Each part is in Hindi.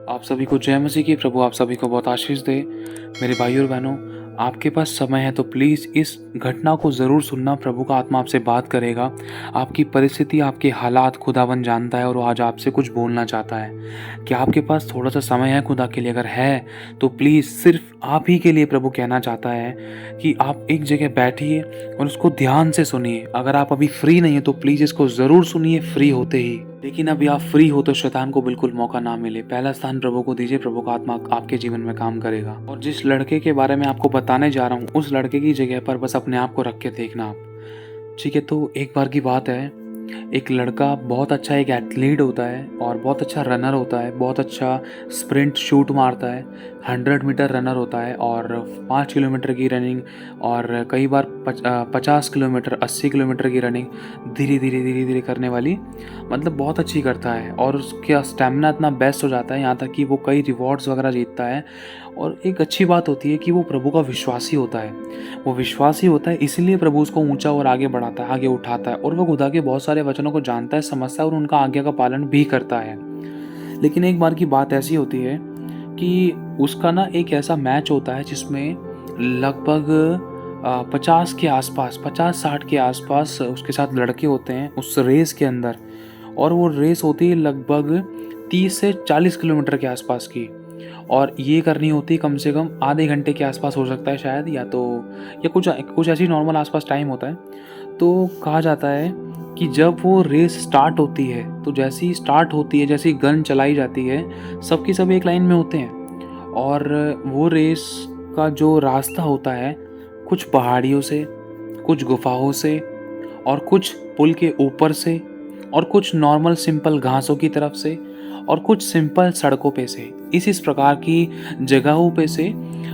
आप सभी को जय मसीह की। प्रभु आप सभी को बहुत आशीष दे। मेरे भाइयों और बहनों, आपके पास समय है तो प्लीज़ इस घटना को ज़रूर सुनना। प्रभु का आत्मा आपसे बात करेगा। आपकी परिस्थिति, आपके हालात खुदावन जानता है और वो आज आपसे कुछ बोलना चाहता है। क्या आपके पास थोड़ा सा समय है खुदा के लिए? अगर है तो प्लीज़ सिर्फ आप ही के लिए प्रभु कहना चाहता है कि आप एक जगह बैठिए और उसको ध्यान से सुनिए। अगर आप अभी फ्री नहीं है तो प्लीज़ इसको ज़रूर सुनिए फ्री होते ही। लेकिन अभी आप फ्री हो तो शैतान को बिल्कुल मौका ना मिले। पहला स्थान प्रभु को दीजिए, प्रभु का आत्मा आपके जीवन में काम करेगा। और जिस लड़के के बारे में आपको बताने जा रहा हूँ, उस लड़के की जगह पर बस अपने आप को रख के देखना आप। ठीक है, तो एक बार की बात है, एक लड़का बहुत अच्छा एक एथलीट होता है और बहुत अच्छा रनर होता है, बहुत अच्छा स्प्रिंट शूट मारता है, 100 मीटर रनर होता है और 5 किलोमीटर की रनिंग और कई बार 50 किलोमीटर 80 किलोमीटर की रनिंग धीरे धीरे करने वाली, मतलब बहुत अच्छी करता है। और उसका स्टेमिना इतना बेस्ट हो जाता है यहाँ तक कि वो कई रिवॉर्ड्स वगैरह जीतता है। और एक अच्छी बात होती है कि वो प्रभु का विश्वासी होता है। वो विश्वासी होता है, इसलिए प्रभु उसको ऊंचा और आगे बढ़ाता है, आगे उठाता है। और वो खुदा के बहुत सारे वचनों को जानता है, समझता है और उनका आज्ञा का पालन भी करता है। लेकिन एक बार की बात ऐसी होती है कि उसका ना एक ऐसा मैच होता है जिसमें लगभग 50 के आसपास, 50-60 के आसपास उसके साथ लड़के होते हैं उस रेस के अंदर। और वो रेस होती है लगभग 30 से 40 किलोमीटर के आसपास की। और ये करनी होती है कम से कम आधे घंटे के आसपास हो सकता है शायद, या कुछ ऐसी नॉर्मल आसपास टाइम होता है। तो कहा जाता है कि जब वो रेस स्टार्ट होती है तो जैसे ही स्टार्ट होती है, जैसे ही गन चलाई जाती है, सबकी सब एक लाइन में होते हैं। और वो रेस का जो रास्ता होता है, कुछ पहाड़ियों से, कुछ गुफाओं से और कुछ पुल के ऊपर से और कुछ नॉर्मल सिंपल घासों की तरफ से और कुछ सिंपल सड़कों पे से, इस प्रकार की जगहों पे से,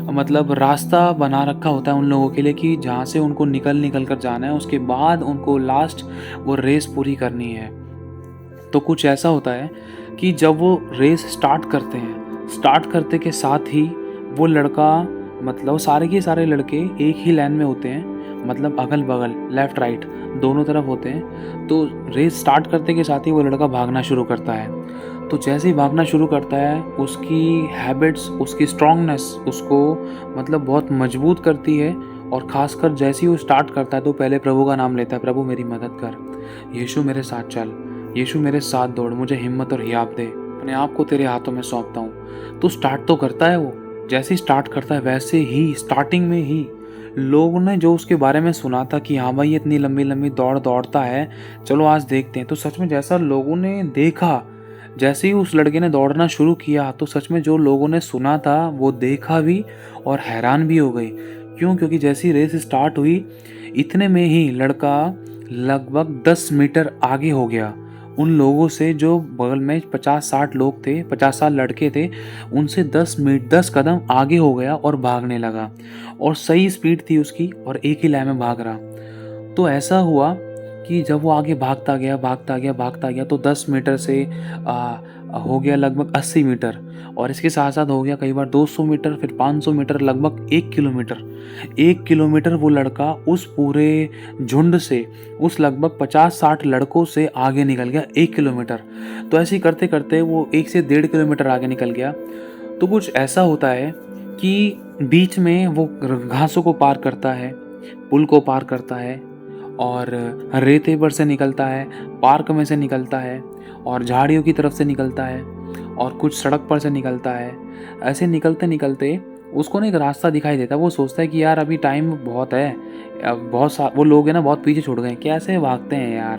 मतलब रास्ता बना रखा होता है उन लोगों के लिए कि जहाँ से उनको निकल कर जाना है। उसके बाद उनको लास्ट वो रेस पूरी करनी है। तो कुछ ऐसा होता है कि जब वो रेस स्टार्ट करते हैं, स्टार्ट करते के साथ ही वो लड़का, मतलब सारे के सारे लड़के एक ही लाइन में होते हैं, मतलब अगल बगल लेफ्ट राइट दोनों तरफ होते हैं। तो रेस स्टार्ट करते के साथ ही वो लड़का भागना शुरू करता है। तो जैसे ही भागना शुरू करता है, उसकी हैबिट्स, उसकी स्ट्रांगनेस उसको मतलब बहुत मजबूत करती है। और ख़ासकर जैसे ही वो स्टार्ट करता है तो पहले प्रभु का नाम लेता है, प्रभु मेरी मदद कर, यीशु मेरे साथ चल, यीशु मेरे साथ दौड़, मुझे हिम्मत और हियाव दे, अपने आप को तेरे हाथों में सौंपता हूँ। तो स्टार्ट तो करता है वो। जैसे ही स्टार्ट करता है वैसे ही स्टार्टिंग में ही लोगों ने जो उसके बारे में सुना था कि हाँ भाई ये इतनी लंबी लंबी दौड़ दौड़ता है, चलो आज देखते हैं। तो सच में जैसा लोगों ने देखा, जैसे ही उस लड़के ने दौड़ना शुरू किया, तो सच में जो लोगों ने सुना था वो देखा भी और हैरान भी हो गए। क्यों? क्योंकि जैसी रेस स्टार्ट हुई, इतने में ही लड़का लगभग 10 मीटर आगे हो गया उन लोगों से जो बगल में 50-60 लोग थे, 50-60 लड़के थे, उनसे 10 कदम आगे हो गया और भागने लगा। और सही स्पीड थी उसकी और एक ही लाइन में भाग रहा। तो ऐसा हुआ कि जब वो आगे भागता गया तो 10 मीटर से हो गया लगभग 80 मीटर। और इसके साथ साथ हो गया कई बार 200 मीटर, फिर 500 मीटर, लगभग 1 किलोमीटर। 1 किलोमीटर वो लड़का उस पूरे झुंड से, उस लगभग 50-60 लड़कों से आगे निकल गया 1 किलोमीटर। तो ऐसे ही करते करते वो 1 से 1.5 किलोमीटर आगे निकल गया। तो कुछ ऐसा होता है कि बीच में वो घासों को पार करता है, पुल को पार करता है और रेते पर से निकलता है, पार्क में से निकलता है और झाड़ियों की तरफ से निकलता है और कुछ सड़क पर से निकलता है। ऐसे निकलते निकलते उसको ना एक रास्ता दिखाई देता है। वो सोचता है कि यार अभी टाइम बहुत है, अब वो लोग हैं ना बहुत पीछे छूट गए हैं, कैसे भागते हैं यार,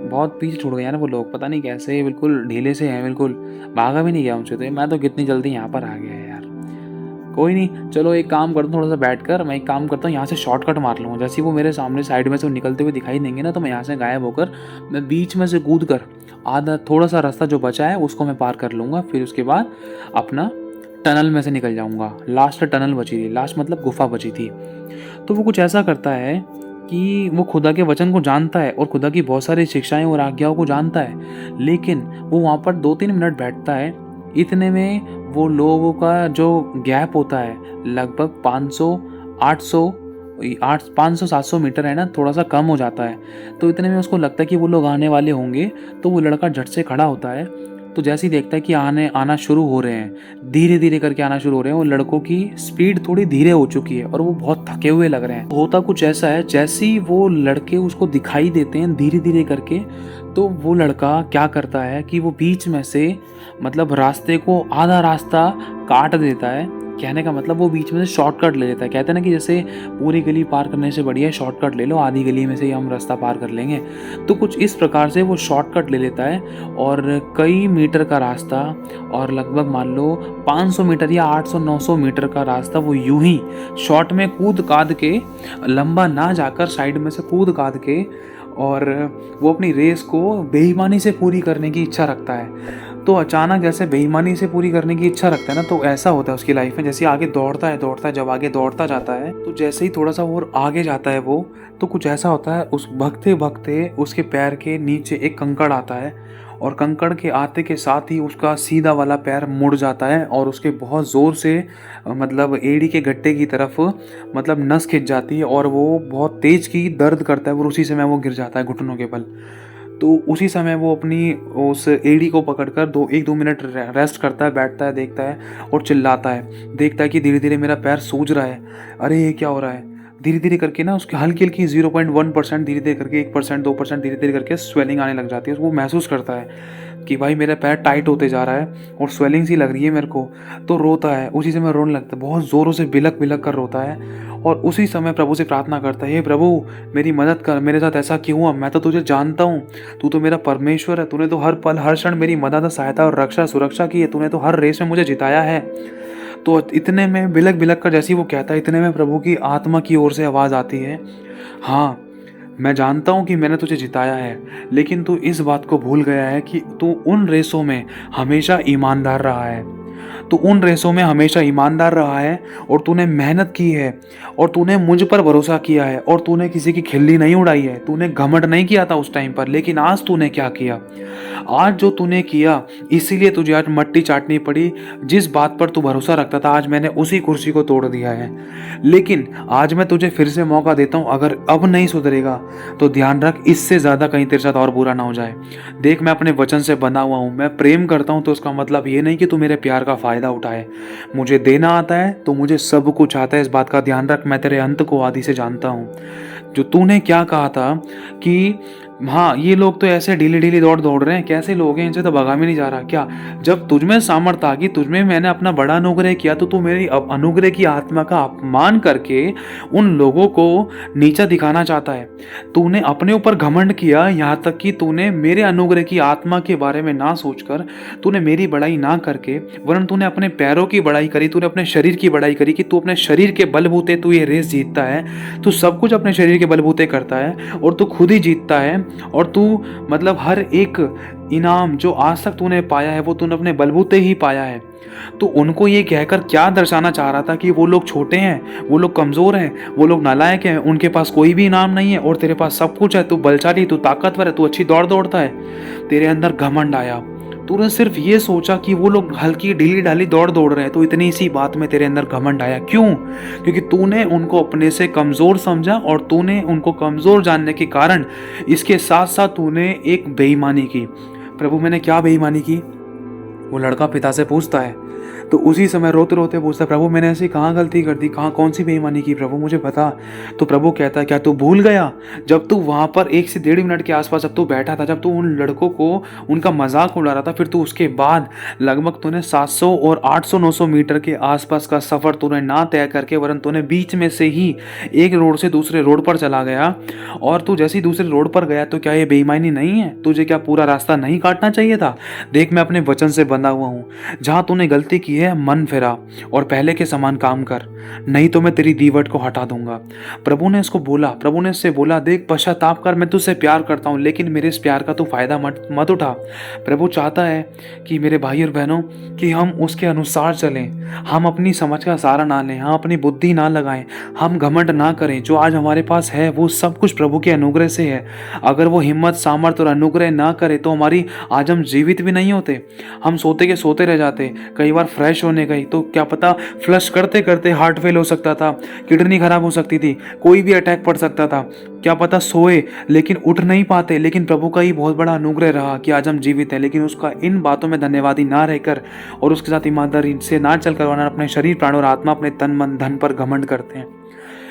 बहुत पीछे छूट गए यार वो लोग, पता नहीं कैसे, बिल्कुल ढीले से हैं, बिल्कुल भागा भी नहीं गया उनसे। तो मैं तो कितनी जल्दी यहाँ पर आ गया यार। कोई नहीं, चलो एक काम करता हूँ, थोड़ा सा बैठकर मैं एक काम करता हूँ, यहाँ से शॉर्टकट मार लूँगा। जैसे ही वो मेरे सामने साइड में से निकलते हुए दिखाई देंगे ना, तो मैं यहाँ से गायब होकर मैं बीच में से कूद कर आधा थोड़ा सा रास्ता जो बचा है उसको मैं पार कर लूँगा। फिर उसके बाद अपना टनल में से निकल जाऊँगा। लास्ट टनल बची थी, लास्ट मतलब गुफा बची थी। तो वो कुछ ऐसा करता है कि वो खुदा के वचन को जानता है और खुदा की बहुत सारी शिक्षाएं और आज्ञाओं को जानता है, लेकिन वो वहाँ पर 2-3 मिनट बैठता है। इतने में वो लोगों का जो गैप होता है लगभग 500-700 मीटर है ना, थोड़ा सा कम हो जाता है। तो इतने में उसको लगता है कि वो लोग आने वाले होंगे। तो वो लड़का झट से खड़ा होता है, तो जैसे ही देखता है कि आना शुरू हो रहे हैं, धीरे-धीरे करके आना शुरू हो रहे हैं, और लड़कों की स्पीड थोड़ी धीरे हो चुकी है और वो बहुत थके हुए लग रहे हैं। होता कुछ ऐसा है, जैसे ही वो लड़के उसको दिखाई देते हैं धीरे-धीरे करके, तो वो लड़का क्या करता है कि वो बीच में से मतलब रास्ते को आधा रास्ता काट देता है। कहने का मतलब वो बीच में से शॉर्टकट ले लेता है। कहते हैं ना कि जैसे पूरी गली पार करने से बढ़िया है शॉर्टकट ले लो, आधी गली में से ही हम रास्ता पार कर लेंगे। तो कुछ इस प्रकार से वो शॉर्टकट ले लेता है और कई मीटर का रास्ता, और लगभग मान लो 500 मीटर या 800-900 मीटर का रास्ता वो यूं ही शॉर्ट में कूद काद के, लंबा ना जाकर साइड में से कूद काद के, और वो अपनी रेस को बेईमानी से पूरी करने की इच्छा रखता है। तो अचानक जैसे बेईमानी से पूरी करने की इच्छा रखता है ना, तो ऐसा होता है उसकी लाइफ में, जैसे आगे दौड़ता है, जब आगे दौड़ता जाता है तो जैसे ही थोड़ा सा और आगे जाता है वो, तो कुछ ऐसा होता है, उस भगते भगते उसके पैर के नीचे एक कंकड़ आता है, और कंकड़ के आते के साथ ही उसका सीधा वाला पैर मुड़ जाता है और उसके बहुत ज़ोर से मतलब एड़ी के गट्टे की तरफ मतलब नस खिंच जाती है, और वो बहुत तेज की दर्द करता है, और उसी समय वो गिर जाता है घुटनों के बल। तो उसी समय वो अपनी उस एड़ी को पकड़कर 1-2 मिनट रेस्ट करता है, बैठता है, देखता है और चिल्लाता है। देखता है कि धीरे धीरे मेरा पैर सूज रहा है, अरे ये क्या हो रहा है। धीरे धीरे करके ना उसकी हल्की हल्की 0.1%, धीरे धीरे करके 1%, 2%, धीरे धीरे करके स्वेलिंग आने लग जाती है। वो महसूस करता है कि भाई मेरा पैर टाइट होते जा रहा है और स्वेलिंग सी लग रही है मेरे को। तो रोता है, उसी समय रोने लगता है, बहुत ज़ोरों से बिलक बिलक कर रोता है, और उसी समय प्रभु से प्रार्थना करता है, हे प्रभु मेरी मदद कर, मेरे साथ ऐसा क्यों हुआ, मैं तो तुझे जानता हूँ, तू तो मेरा परमेश्वर है, तूने तो हर पल हर क्षण मेरी मदद, सहायता और रक्षा सुरक्षा की है, तूने तो हर रेस में मुझे जिताया है। तो इतने में बिलक बिलक कर जैसे ही वो कहता है, इतने में प्रभु की आत्मा की ओर से आवाज़ आती है, हाँ मैं जानता हूँ कि मैंने तुझे जिताया है, लेकिन तू इस बात को भूल गया है कि तू उन रेसों में हमेशा ईमानदार रहा है। तू उन रेसों में हमेशा ईमानदार रहा है, और तूने मेहनत की है, और तूने मुझ पर भरोसा किया है, और तूने किसी की खिल्ली नहीं उड़ाई है, तूने घमंड नहीं किया था उस टाइम पर। लेकिन आज तूने क्या किया, आज जो तूने किया इसीलिए तुझे आज मट्टी चाटनी पड़ी। जिस बात पर तू भरोसा रखता था, आज मैंने उसी कुर्सी को तोड़ दिया है। लेकिन आज मैं तुझे फिर से मौका देता हूँ, अगर अब नहीं सुधरेगा तो ध्यान रख, इससे ज़्यादा कहीं तेरे साथ और बुरा ना हो जाए। देख मैं अपने वचन से बना हुआ हूँ, मैं प्रेम करता हूँ, तो उसका मतलब ये नहीं कि तू मेरे प्यार का फ़ायदा उठाए। मुझे देना आता है तो मुझे सब कुछ आता है, इस बात का ध्यान रख। मैं तेरे अंत को आदि से जानता हूँ। जो तूने क्या कहा था कि हाँ ये लोग तो ऐसे ढीली ढीली दौड़ रहे हैं, कैसे लोग हैं, इनसे तो भगा भी नहीं जा रहा क्या। जब तुझमें सामर्थ्य आ गई, तुझमें मैंने अपना बड़ा अनुग्रह किया, तो तू मेरी अनुग्रह की आत्मा का अपमान करके उन लोगों को नीचा दिखाना चाहता है। तूने अपने ऊपर घमंड किया, यहाँ तक कि तूने मेरे अनुग्रह की आत्मा के बारे में ना सोचकर, तूने मेरी बड़ाई ना करके, वरन तूने अपने पैरों की बड़ाई करी, तूने अपने शरीर की बड़ाई करी कि तू अपने शरीर के बलबूते तू ये रेस जीतता है। तू सब कुछ अपने शरीर के बलबूते करता है और तू खुद ही जीतता है, और तू मतलब हर एक इनाम जो आज तक तूने पाया है वो तूने अपने बलबूते ही पाया है। तो उनको ये कहकर क्या दर्शाना चाह रहा था कि वो लोग छोटे हैं, वो लोग कमज़ोर हैं, वो लोग नालायक हैं, उनके पास कोई भी इनाम नहीं है, और तेरे पास सब कुछ है, तू बलशाली, तू ताकतवर है, तू अच्छी दौड़ता है। तेरे अंदर घमंड आया, तूने सिर्फ ये सोचा कि वो लोग हल्की ढीली ढाली दौड़ रहे हैं, तो इतनी सी बात में तेरे अंदर घमंड आया। क्यों? क्योंकि तूने उनको अपने से कमज़ोर समझा, और तूने उनको कमज़ोर जानने के कारण इसके साथ साथ तूने एक बेईमानी की। प्रभु मैंने क्या बेईमानी की? वो लड़का पिता से पूछता है, तो उसी समय रोते रोते पूछता है, प्रभु मैंने ऐसी कहाँ गलती कर दी, कहाँ कौन सी बेईमानी की प्रभु, मुझे बता। तो प्रभु कहता है, क्या तू भूल गया जब तू वहाँ पर 1 से 1.5 मिनट के आसपास जब तू बैठा था, जब तू उन लड़कों को उनका मजाक उड़ा रहा था, फिर तू उसके बाद लगभग तूने 700 और 800-900 मीटर के आसपास का सफ़र तूने ना तय करके, वरन तूने बीच में से ही एक रोड से दूसरे रोड पर चला गया, और तू जैसे ही दूसरे रोड पर गया, तो क्या ये बेईमानी नहीं है? तुझे क्या पूरा रास्ता नहीं काटना चाहिए था? देख मैं अपने वचन से बंधा हुआ हूँ, जहाँ तूने गलती की है मन फिरा और पहले के समान काम कर, नहीं तो मैं तेरी दीवट को हटा दूंगा। प्रभु ने इसको बोला, प्रभु ने इससे बोला, देख पश्चाताप कर, मैं तुझसे प्यार करता हूँ, लेकिन मेरे इस प्यार का तू फायदा मत उठा। प्रभु चाहता है कि मेरे भाई और बहनों कि हम उसके अनुसार चलें, हम अपनी समझ का सहारा ना लें, हम अपनी बुद्धि ना लगाएं, हम घमंड ना करें। जो आज हमारे पास है वो सब कुछ प्रभु के अनुग्रह से है। अगर वो हिम्मत, सामर्थ्य और अनुग्रह ना करे तो हमारी आज हम जीवित भी नहीं होते। हम सोते के सोते रह जाते, कई बार फ्रेश होने गई तो क्या पता फ्लश करते करते हार्ट फेल हो सकता था, किडनी खराब हो सकती थी, कोई भी अटैक पड़ सकता था, क्या पता सोए लेकिन उठ नहीं पाते। लेकिन प्रभु का ही बहुत बड़ा अनुग्रह रहा कि आज हम जीवित हैं। लेकिन उसका इन बातों में धन्यवादी ना रहकर और उसके साथ ईमानदारी से ना चल कर वरना अपने शरीर प्राण और आत्मा अपने तन मन धन पर घमंड करते हैं।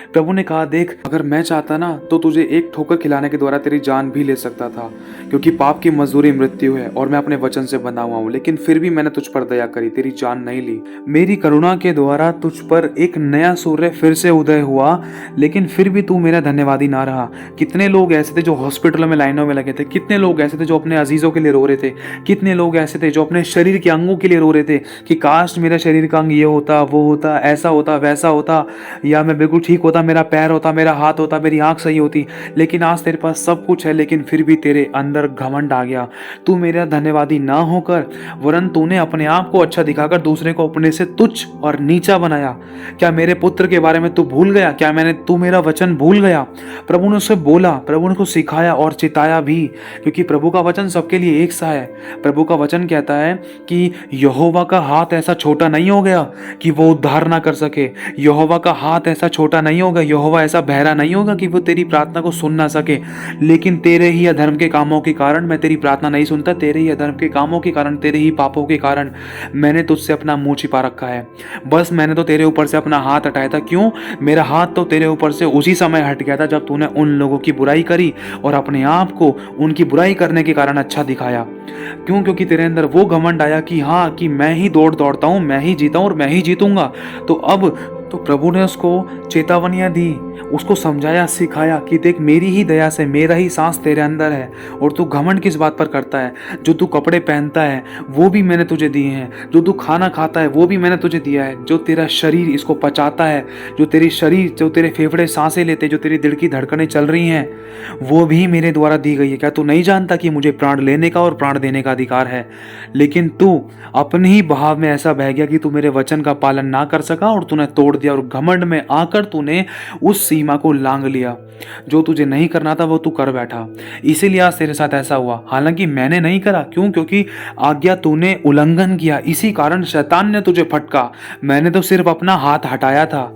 प्रभु ने कहा, देख अगर मैं चाहता ना तो तुझे एक ठोकर खिलाने के द्वारा तेरी जान भी ले सकता था, क्योंकि पाप की मजदूरी मृत्यु है और मैं अपने वचन से बना हुआ हूँ। लेकिन फिर भी मैंने तुझ पर दया करी, तेरी जान नहीं ली। मेरी करुणा के द्वारा तुझ पर एक नया सूर्य फिर से उदय हुआ, लेकिन फिर भी तू मेरा धन्यवादी ना रहा। कितने लोग ऐसे थे जो हॉस्पिटलों में लाइनों में लगे थे, कितने लोग ऐसे थे जो अपने अजीजों के लिए रो रहे थे, कितने लोग ऐसे थे जो अपने शरीर के अंगों के लिए रो रहे थे कि काश मेरा शरीर का अंग ये होता, वो होता, ऐसा होता, वैसा होता, या मैं बिल्कुल ठीक होता, मेरा पैर होता, मेरा हाथ होता, मेरी आंख सही होती। लेकिन आज तेरे पास सब कुछ है, लेकिन फिर भी तेरे अंदर घमंड आ गया। तू मेरा धन्यवादी ना होकर वरन तूने अपने आप को अच्छा दिखाकर दूसरे को अपने से तुच्छ और नीचा बनाया। क्या मेरे पुत्र के बारे में तू भूल गया? क्या तू मेरा वचन भूल गया? प्रभु ने उससे बोला, प्रभु ने उसको सिखाया और चिताया भी, क्योंकि प्रभु का वचन सबके लिए एक सा है। प्रभु का वचन कहता है कि यहोवा का हाथ ऐसा छोटा नहीं हो गया कि वो उद्धार ना कर सके। यहोवा का हाथ ऐसा छोटा नहीं होगा, यहोवा ऐसा बहरा नहीं होगा कि वो तेरी प्रार्थना को सुन ना सके। लेकिन तेरे ही अधर्म के कामों के कारण मैं तेरी प्रार्थना नहीं सुनता। तेरे ही अधर्म के कामों के कारण, तेरे ही पापों के कारण मैंने तुझसे अपना मुंह छिपा रखा है। बस मैंने तो तेरे ऊपर से अपना हाथ हटाया था। क्यों? मेरा हाथ तो तेरे ऊपर से उसी समय हट गया था जब तूने उन लोगों की बुराई करी और अपने आप को उनकी बुराई करने के कारण अच्छा दिखाया। क्यों? क्योंकि तेरे अंदर वो घमंड आया कि हाँ, कि मैं ही दौड़ता हूं, मैं ही जीता हूं और मैं ही जीतूंगा। तो अब तो प्रभु ने उसको चेतावनियां दी, उसको समझाया, सिखाया कि देख मेरी ही दया से मेरा ही सांस तेरे अंदर है और तू घमंड किस बात पर करता है? जो तू कपड़े पहनता है वो भी मैंने तुझे दिए हैं, जो तू खाना खाता है वो भी मैंने तुझे दिया है, जो तेरा शरीर इसको पचाता है, जो तेरे फेफड़े सांसें लेते, जो तेरी दिल की धड़कनें चल रही हैं, वो भी मेरे द्वारा दी गई है। क्या तू नहीं जानता कि मुझे प्राण लेने का और प्राण देने का अधिकार है? लेकिन तू अपने ही बहाव में ऐसा बह गया कि तू मेरे वचन का पालन ना कर सका और तूने तोड़ दिया और घमंड में आकर तूने उस सीमा को लांघ लिया। जो तुझे नहीं करना था वो तू कर बैठा, इसीलिए आज तेरे साथ ऐसा हुआ। हालांकि मैंने नहीं करा। क्यों? क्योंकि आज्ञा तूने उल्लंघन किया, इसी कारण शैतान ने तुझे फटका। मैंने तो सिर्फ अपना हाथ हटाया था।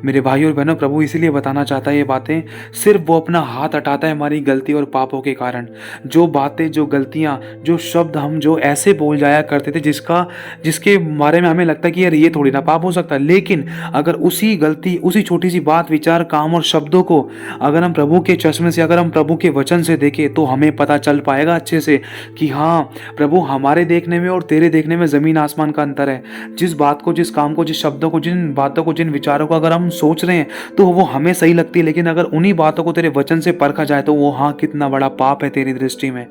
मेरे भाई और बहनों, प्रभु इसीलिए बताना चाहता है ये बातें, सिर्फ वो अपना हाथ हटाता है हमारी गलती और पापों के कारण। जो बातें, जो गलतियां, जो शब्द हम जो ऐसे बोल जाया करते थे जिसके बारे में हमें लगता है कि यार ये थोड़ी ना पाप हो सकता है, लेकिन अगर उसी गलती, उसी छोटी सी बात, विचार, काम और शब्दों को अगर हम प्रभु के चश्मे से, अगर हम प्रभु के वचन से देखें तो हमें पता चल पाएगा अच्छे से कि हाँ प्रभु, हमारे देखने में और तेरे देखने में जमीन आसमान का अंतर है। जिस बात को, जिस काम को, जिस शब्दों को, जिन बातों को, जिन विचारों को अगर हम सोच रहे हैं तो वो हमें सही लगती है, लेकिन अगर उन्हीं बातों को तेरे वचन से परखा जाए तो वो हाँ कितना बड़ा पाप है तेरी दृष्टि में।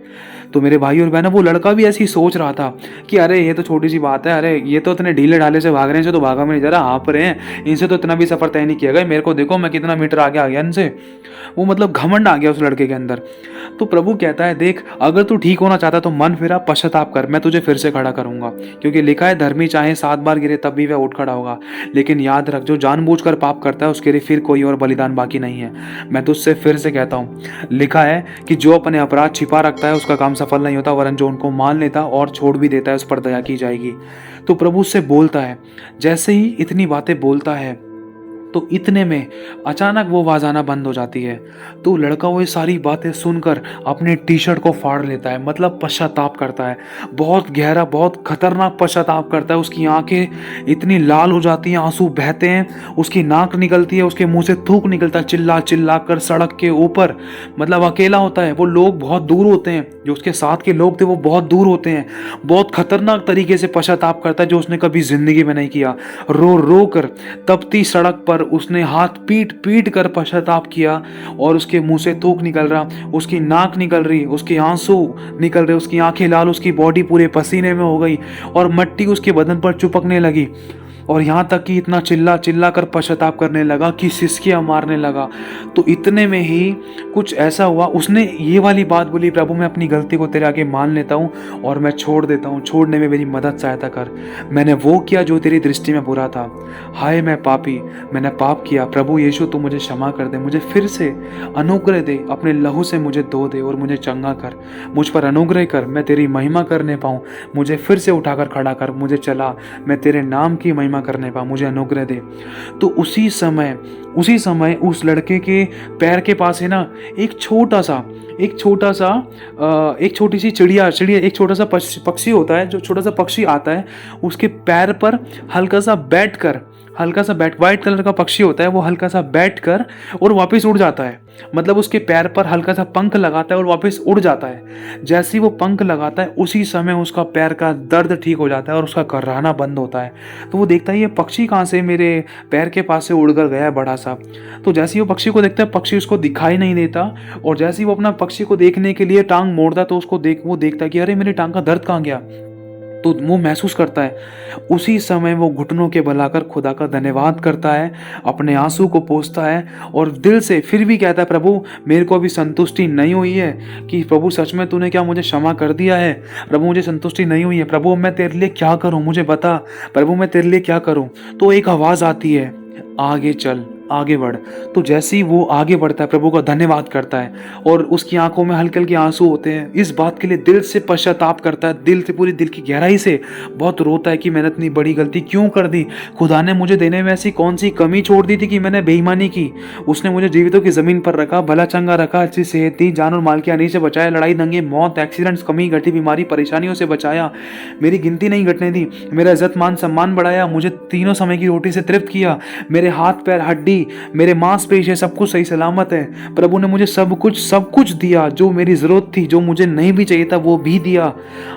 तो मेरे भाई और बहनों, वो लड़का भी ऐसी सोच रहा था कि अरे ये तो छोटी सी बात है, अरे ये तो इतने ढीले ढाले से भाग रहे हैं, इनसे तो भागा में नहीं जा रहा, हाँप रहे हैं, इनसे तो इतना भी सफर तय नहीं किया गया, मेरे को देखो मैं कितना मीटर आगे आ गया इनसे। वो मतलब घमंड आ गया उस लड़के के अंदर। तो प्रभु कहता है, देख अगर तू ठीक होना चाहता है तो मन फिरा, पश्चाताप कर, मैं तुझे फिर से खड़ा करूंगा। क्योंकि लिखा है, धर्मी चाहे 7 बार गिरे तब भी वह उठ खड़ा होगा। लेकिन याद रख, जो जानबूझकर पाप करता है उसके लिए फिर कोई और बलिदान बाकी नहीं है। मैं तुझसे फिर से कहता हूँ, लिखा है कि जो अपने अपराध छिपा रखता है उसका काम सफल नहीं होता, वरन जो उनको मान लेता और छोड़ भी देता है उस पर दया की जाएगी। तो प्रभु उससे बोलता है, जैसे ही इतनी बातें बोलता है तो इतने में अचानक वो आवाज आना बंद हो जाती है। तो लड़का वो ये सारी बातें सुनकर अपने टी शर्ट को फाड़ लेता है, मतलब पश्चाताप करता है, बहुत गहरा, बहुत खतरनाक पश्चाताप करता है। उसकी आंखें इतनी लाल हो जाती हैं, आंसू बहते हैं, उसकी नाक निकलती है, उसके मुंह से थूक निकलता है, चिल्ला चिल्ला कर सड़क के ऊपर। मतलब अकेला होता है, वो लोग बहुत दूर होते हैं, जो उसके साथ के लोग थे वो बहुत दूर होते हैं। बहुत खतरनाक तरीके से पश्चाताप करता है जो उसने कभी जिंदगी में नहीं किया। रो रो कर तपती सड़क पर उसने हाथ पीट पीट कर पश्चाताप किया और उसके मुंह से थूक निकल रहा, उसकी नाक निकल रही, उसके आंसू निकल रहे, उसकी आंखें लाल, उसकी बॉडी पूरे पसीने में हो गई और मिट्टी उसके बदन पर चिपकने लगी। और यहाँ तक कि इतना चिल्ला चिल्ला कर पश्चाताप करने लगा कि सिसकियाँ मारने लगा। तो इतने में ही कुछ ऐसा हुआ, उसने ये वाली बात बोली, प्रभु मैं अपनी गलती को तेरे आगे मान लेता हूँ और मैं छोड़ देता हूँ, छोड़ने में मेरी मदद सहायता कर। मैंने वो किया जो तेरी दृष्टि में बुरा था। हाय मैं पापी, मैंने पाप किया। प्रभु यीशु तू मुझे क्षमा कर दे, मुझे फिर से अनुग्रह दे, अपने लहू से मुझे धो दे और मुझे चंगा कर। मुझ पर अनुग्रह कर, मैं तेरी महिमा करने पाऊँ। मुझे फिर से उठाकर खड़ा कर, मुझे चला, मैं तेरे नाम की महिमा करने पाऊँ, मुझे अनुग्रह दे। तो उसी समय उस लड़के के पैर के पास है ना एक छोटा सा एक छोटी सी चिड़िया एक छोटा सा पक्षी होता है, जो छोटा सा पक्षी आता है उसके पैर पर हल्का सा वाइट कलर का पक्षी होता है, वो हल्का सा बैठ कर और वापस उड़ जाता है। मतलब उसके पैर पर हल्का सा पंख लगाता है और वापस उड़ जाता है। जैसे ही वो पंख लगाता है उसी समय उसका पैर का दर्द ठीक हो जाता है और उसका कर्राना बंद होता है। तो वो देखता है ये पक्षी कहाँ से मेरे पैर के पास से उड़कर गया है बड़ा सा। तो जैसे ही वो पक्षी को देखता है, पक्षी उसको दिखाई नहीं देता, और जैसे ही वो अपना पक्षी को देखने के लिए टांग मोड़ता है तो वो देखता है कि अरे मेरी टांग का दर्द कहाँ गया। तो वो महसूस करता है। उसी समय वो घुटनों के बल आकर खुदा का धन्यवाद करता है, अपने आंसू को पोंछता है और दिल से फिर भी कहता है, प्रभु मेरे को अभी संतुष्टि नहीं हुई है कि प्रभु सच में तूने क्या मुझे क्षमा कर दिया है। प्रभु मुझे संतुष्टि नहीं हुई है, प्रभु मैं तेरे लिए क्या करूं, मुझे बता प्रभु मैं तेरे लिए क्या करूं। तो एक आवाज़ आती है, आगे चल, आगे बढ़। तो जैसे ही वो आगे बढ़ता है, प्रभु का धन्यवाद करता है और उसकी आंखों में हल्के हल्के आंसू होते हैं। इस बात के लिए दिल से पश्चाताप करता है, दिल से, पूरी दिल की गहराई से बहुत रोता है कि मैंने इतनी बड़ी गलती क्यों कर दी। खुदा ने मुझे देने में ऐसी कौन सी कमी छोड़ दी थी कि मैंने बेईमानी की। उसने मुझे जीवितों की ज़मीन पर रखा, भला चंगा रखा, अच्छी सेहत दी, जान और माल की हानि से बचाया, लड़ाई दंगे मौत एक्सीडेंट्स कमी घटी बीमारी परेशानियों से बचाया, मेरी गिनती नहीं घटने दी, मेरा इज्जत मान सम्मान बढ़ाया, मुझे तीनों समय की रोटी से तृप्त किया, मेरे हाथ पैर हड्डी मेरे मांसपेशियां सब कुछ सही सलामत है। प्रभु ने मुझे सब कुछ दिया जो मेरी जरूरत थी, जो मुझे नहीं भी चाहिए था वो भी दिया।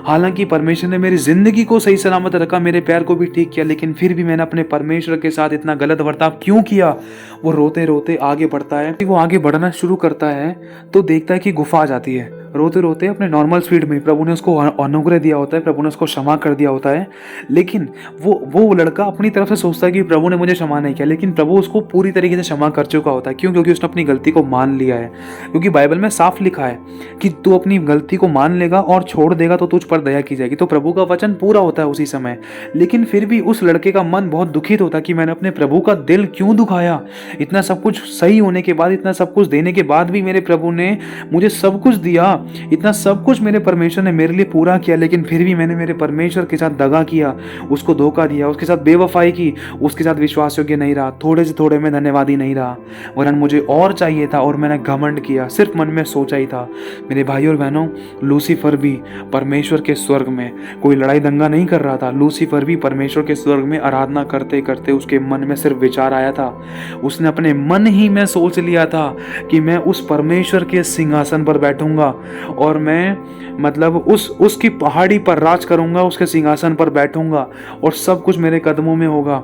हालांकि परमेश्वर ने मेरी जिंदगी को सही सलामत रखा, मेरे पैर को भी ठीक किया, लेकिन फिर भी मैंने अपने परमेश्वर के साथ इतना गलत बर्ताव क्यों किया। वो रोते रोते आगे बढ़ता है। वो आगे बढ़ना शुरू करता है तो देखता है कि गुफा आ जाती है। रोते रोते अपने नॉर्मल स्पीड में प्रभु ने उसको अनुग्रह दिया होता है, प्रभु ने उसको क्षमा कर दिया होता है, लेकिन वो लड़का अपनी तरफ से सोचता है कि प्रभु ने मुझे क्षमा नहीं किया, लेकिन प्रभु उसको पूरी तरीके से क्षमा कर चुका होता है। क्यों? क्योंकि उसने अपनी गलती को मान लिया है। क्योंकि बाइबल में साफ लिखा है कि तू अपनी गलती को मान लेगा और छोड़ देगा तो तुझ पर दया की जाएगी। तो प्रभु का वचन पूरा होता है उसी समय। लेकिन फिर भी उस लड़के का मन बहुत दुखित होता कि मैंने अपने प्रभु का दिल क्यों दुखाया। इतना सब कुछ सही होने के बाद, इतना सब कुछ देने के बाद भी मेरे प्रभु ने मुझे सब कुछ दिया, इतना सब कुछ मेरे परमेश्वर ने मेरे लिए पूरा किया, लेकिन फिर भी मैंने मेरे परमेश्वर के साथ दगा किया, उसको धोखा दिया, उसके साथ बेवफाई की, उसके साथ विश्वास योग्य नहीं रहा, थोड़े से थोड़े में धन्यवादी नहीं रहा, वरन मुझे और चाहिए था और मैंने घमंड किया, सिर्फ मन में सोचा ही था। मेरे भाई और बहनों, लूसीफर भी परमेश्वर के स्वर्ग में कोई लड़ाई दंगा नहीं कर रहा था। लूसीफर भी परमेश्वर के स्वर्ग में आराधना करते करते उसके मन में सिर्फ विचार आया था। उसने अपने मन ही में सोच लिया था कि मैं उस परमेश्वर के सिंहासन पर बैठूंगा और मैं उसकी पहाड़ी पर राज करूंगा, उसके सिंहासन पर बैठूंगा और सब कुछ मेरे कदमों में होगा।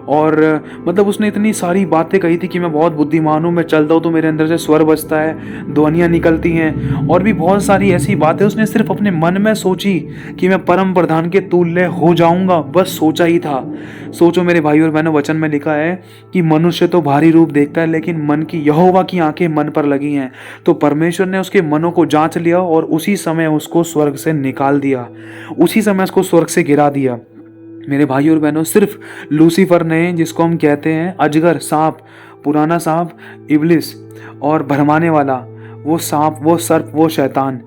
और उसने इतनी सारी बातें कही थी कि मैं बहुत बुद्धिमान हूँ, मैं चलता हूँ तो मेरे अंदर से स्वर बजता है, ध्वनियाँ निकलती हैं, और भी बहुत सारी ऐसी बातें उसने सिर्फ अपने मन में सोची कि मैं परम प्रधान के तुल्य हो जाऊंगा। बस सोचा ही था। सोचो मेरे भाई और बहनों, वचन में लिखा है कि मनुष्य तो भारी रूप देखता है, लेकिन मन की यहोवा की आंखें मन पर लगी हैं। तो परमेश्वर ने उसके मनों को जांच लिया और उसी समय उसको स्वर्ग से निकाल दिया, उसी समय उसको स्वर्ग से गिरा दिया। मेरे भाई और बहनों, सिर्फ लूसीफर ने, जिसको हम कहते हैं अजगर, सांप, पुराना सांप, इब्लिस और भरमाने वाला, वो सांप, वो सर्प, वो शैतान,